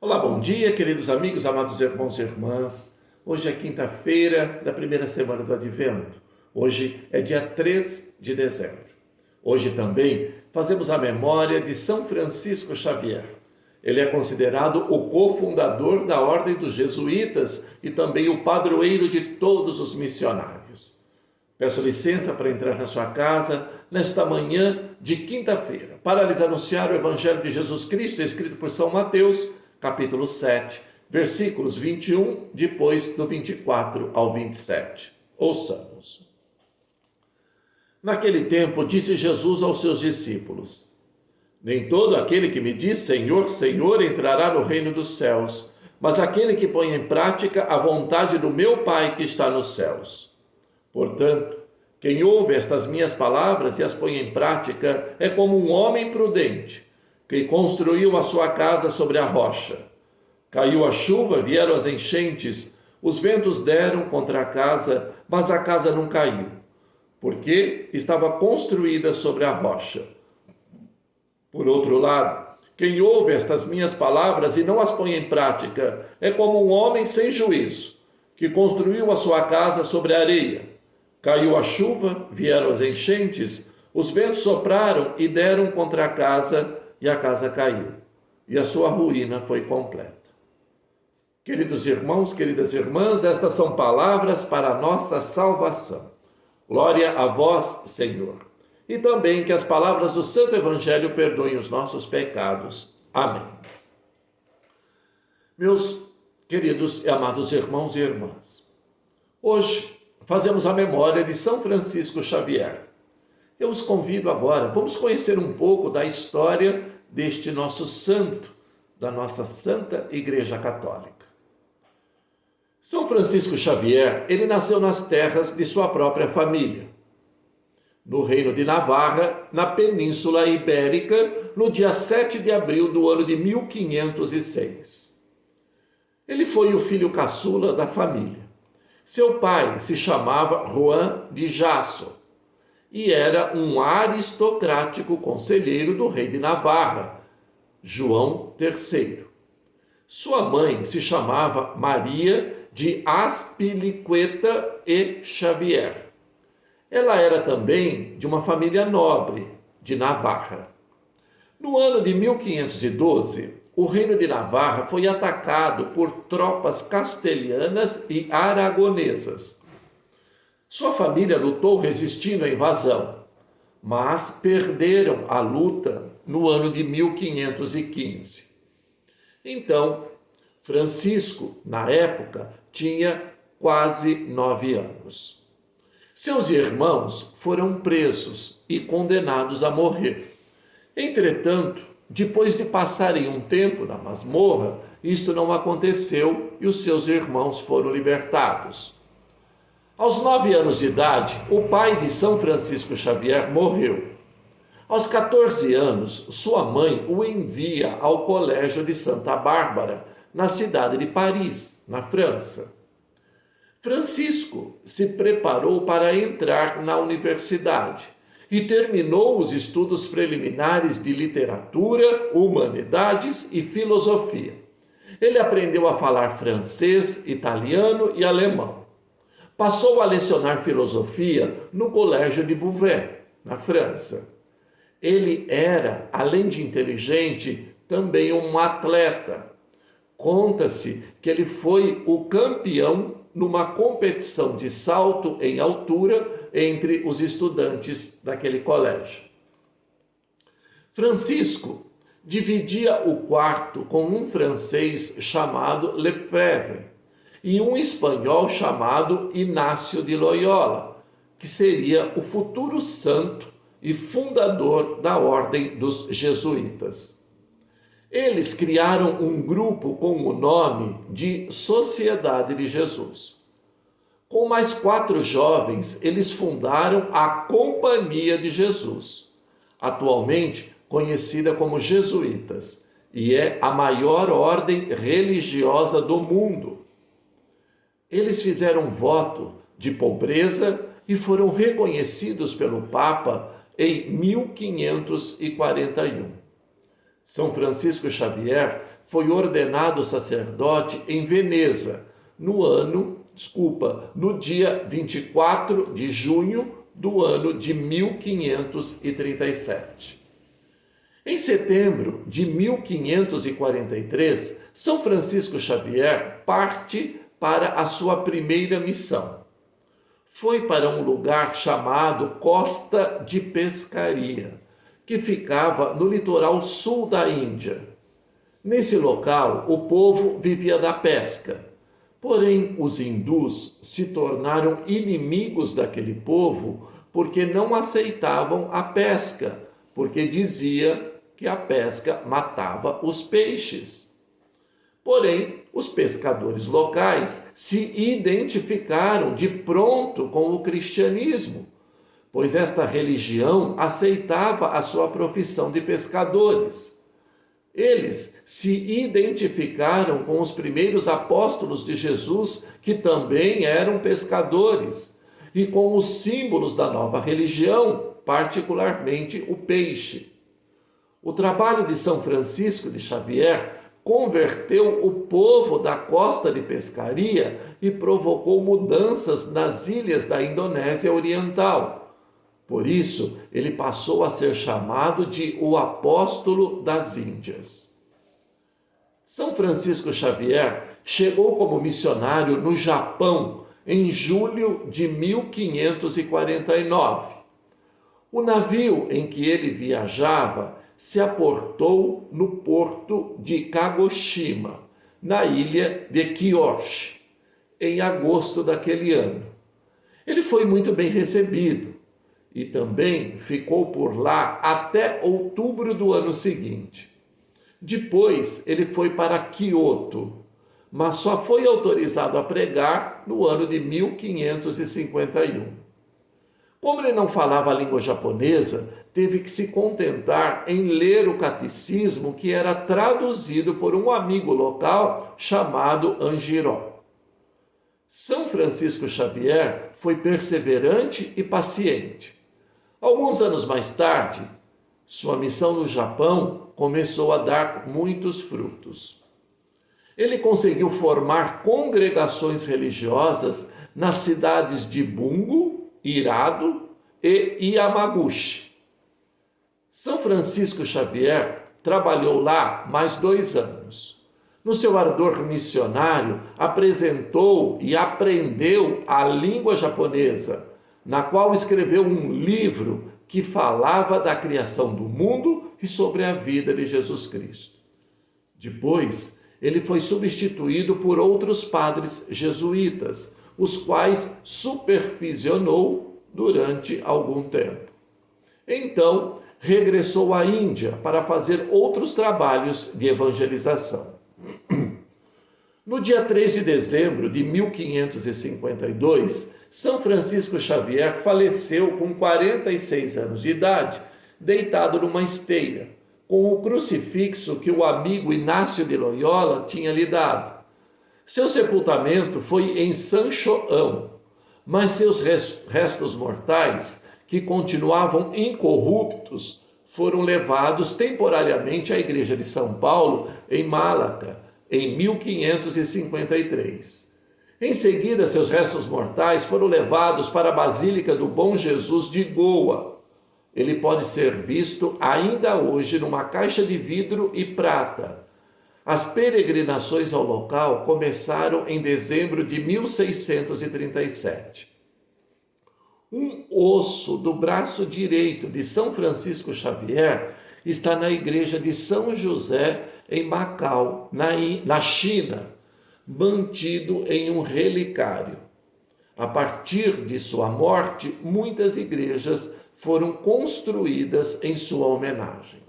Olá, bom dia, queridos amigos, amados irmãos e irmãs. Hoje é quinta-feira da primeira semana do Advento. Hoje é dia 3 de dezembro. Hoje também fazemos a memória de São Francisco Xavier. Ele é considerado o cofundador da Ordem dos Jesuítas e também o padroeiro de todos os missionários. Peço licença para entrar na sua casa nesta manhã de quinta-feira para lhes anunciar o Evangelho de Jesus Cristo escrito por São Mateus, capítulo 7, versículos 21, depois do 24 ao 27. Ouçamos. Naquele tempo, disse Jesus aos seus discípulos: Nem todo aquele que me diz Senhor, Senhor entrará no reino dos céus, mas aquele que põe em prática a vontade do meu Pai que está nos céus. Portanto, quem ouve estas minhas palavras e as põe em prática é como um homem prudente, que construiu a sua casa sobre a rocha. Caiu a chuva, vieram as enchentes, os ventos deram contra a casa, mas a casa não caiu, porque estava construída sobre a rocha. Por outro lado, quem ouve estas minhas palavras e não as põe em prática é como um homem sem juízo, que construiu a sua casa sobre a areia. Caiu a chuva, vieram as enchentes, os ventos sopraram e deram contra a casa, e a casa caiu, e a sua ruína foi completa. Queridos irmãos, queridas irmãs, estas são palavras para a nossa salvação. Glória a vós, Senhor. E também que as palavras do Santo Evangelho perdoem os nossos pecados. Amém. Meus queridos e amados irmãos e irmãs, hoje fazemos a memória de São Francisco Xavier. Eu os convido agora, vamos conhecer um pouco da história deste nosso santo, da nossa Santa Igreja Católica. São Francisco Xavier, ele nasceu nas terras de sua própria família, no Reino de Navarra, na Península Ibérica, no dia 7 de abril do ano de 1506. Ele foi o filho caçula da família. Seu pai se chamava Juan de Jasso e era um aristocrático conselheiro do rei de Navarra, João III. Sua mãe se chamava Maria de Azpilicueta e Xavier. Ela era também de uma família nobre de Navarra. No ano de 1512, o reino de Navarra foi atacado por tropas castelhanas e aragonesas. Sua família lutou resistindo à invasão, mas perderam a luta no ano de 1515. Então, Francisco, na época, tinha quase 9 anos. Seus irmãos foram presos e condenados a morrer. Entretanto, depois de passarem um tempo na masmorra, isto não aconteceu e os seus irmãos foram libertados. Aos 9 anos de idade, o pai de São Francisco Xavier morreu. Aos 14 anos, sua mãe o envia ao Colégio de Santa Bárbara, na cidade de Paris, na França. Francisco se preparou para entrar na universidade e terminou os estudos preliminares de literatura, humanidades e filosofia. Ele aprendeu a falar francês, italiano e alemão. Passou a lecionar filosofia no Colégio de Beauvais, na França. Ele era, além de inteligente, também um atleta. Conta-se que ele foi o campeão numa competição de salto em altura entre os estudantes daquele colégio. Francisco dividia o quarto com um francês chamado Lefebvre e um espanhol chamado Inácio de Loyola, que seria o futuro santo e fundador da Ordem dos Jesuítas. Eles criaram um grupo com o nome de Sociedade de Jesus. Com mais 4 jovens, eles fundaram a Companhia de Jesus, atualmente conhecida como Jesuítas, e é a maior ordem religiosa do mundo. Eles fizeram voto de pobreza e foram reconhecidos pelo Papa em 1541. São Francisco Xavier foi ordenado sacerdote em Veneza, no dia 24 de junho do ano de 1537. Em setembro de 1543, São Francisco Xavier parte para a sua primeira missão. Foi para um lugar chamado Costa de Pescaria, que ficava no litoral sul da Índia. Nesse local, o povo vivia da pesca. Porém, os hindus se tornaram inimigos daquele povo porque não aceitavam a pesca, porque dizia que a pesca matava os peixes. Porém, os pescadores locais se identificaram de pronto com o cristianismo, pois esta religião aceitava a sua profissão de pescadores. Eles se identificaram com os primeiros apóstolos de Jesus, que também eram pescadores, e com os símbolos da nova religião, particularmente o peixe. O trabalho de São Francisco de Xavier converteu o povo da Costa de Pescaria e provocou mudanças nas ilhas da Indonésia Oriental. Por isso, ele passou a ser chamado de o Apóstolo das Índias. São Francisco Xavier chegou como missionário no Japão em julho de 1549. O navio em que ele viajava se aportou no porto de Kagoshima, na ilha de Kyushu, em agosto daquele ano. Ele foi muito bem recebido e também ficou por lá até outubro do ano seguinte. Depois ele foi para Kyoto, mas só foi autorizado a pregar no ano de 1551. Como ele não falava a língua japonesa, teve que se contentar em ler o catecismo que era traduzido por um amigo local chamado Anjiró. São Francisco Xavier foi perseverante e paciente. Alguns anos mais tarde, sua missão no Japão começou a dar muitos frutos. Ele conseguiu formar congregações religiosas nas cidades de Bungo, Hirado e Yamaguchi. São Francisco Xavier trabalhou lá mais 2 anos. No seu ardor missionário, apresentou e aprendeu a língua japonesa, na qual escreveu um livro que falava da criação do mundo e sobre a vida de Jesus Cristo. Depois, ele foi substituído por outros padres jesuítas, os quais supervisionou durante algum tempo. Então, regressou à Índia para fazer outros trabalhos de evangelização. No dia 3 de dezembro de 1552, São Francisco Xavier faleceu com 46 anos de idade, deitado numa esteira, com o crucifixo que o amigo Inácio de Loyola tinha lhe dado. Seu sepultamento foi em Sanchoão, mas seus restos mortais, que continuavam incorruptos, foram levados temporariamente à Igreja de São Paulo, em Málaga, em 1553. Em seguida, seus restos mortais foram levados para a Basílica do Bom Jesus de Goa. Ele pode ser visto ainda hoje numa caixa de vidro e prata. As peregrinações ao local começaram em dezembro de 1637. Um osso do braço direito de São Francisco Xavier está na igreja de São José, em Macau, na China, mantido em um relicário. A partir de sua morte, muitas igrejas foram construídas em sua homenagem.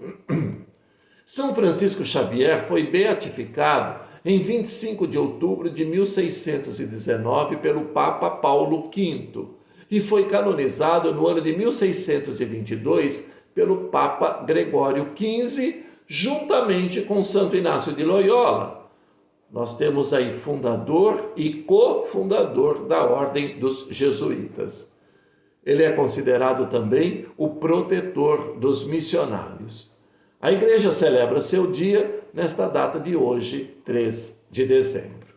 São Francisco Xavier foi beatificado em 25 de outubro de 1619 pelo Papa Paulo V e foi canonizado no ano de 1622 pelo Papa Gregório XV, juntamente com Santo Inácio de Loyola. Nós temos aí fundador e cofundador da Ordem dos Jesuítas. Ele é considerado também o protetor dos missionários. A igreja celebra seu dia nesta data de hoje, 3 de dezembro.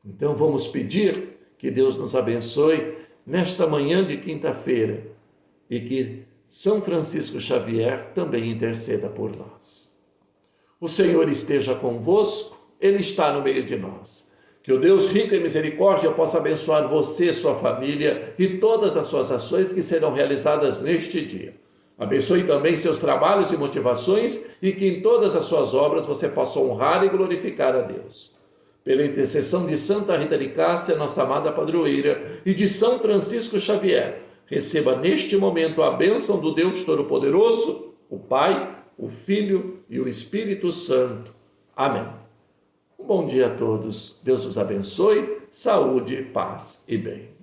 Então vamos pedir que Deus nos abençoe nesta manhã de quinta-feira e que São Francisco Xavier também interceda por nós. O Senhor esteja convosco, Ele está no meio de nós. Que o Deus rico em misericórdia possa abençoar você, sua família e todas as suas ações que serão realizadas neste dia. Abençoe também seus trabalhos e motivações e que em todas as suas obras você possa honrar e glorificar a Deus. Pela intercessão de Santa Rita de Cássia, nossa amada padroeira, e de São Francisco Xavier, receba neste momento a bênção do Deus Todo-Poderoso, o Pai, o Filho e o Espírito Santo. Amém. Um bom dia a todos. Deus os abençoe. Saúde, paz e bem.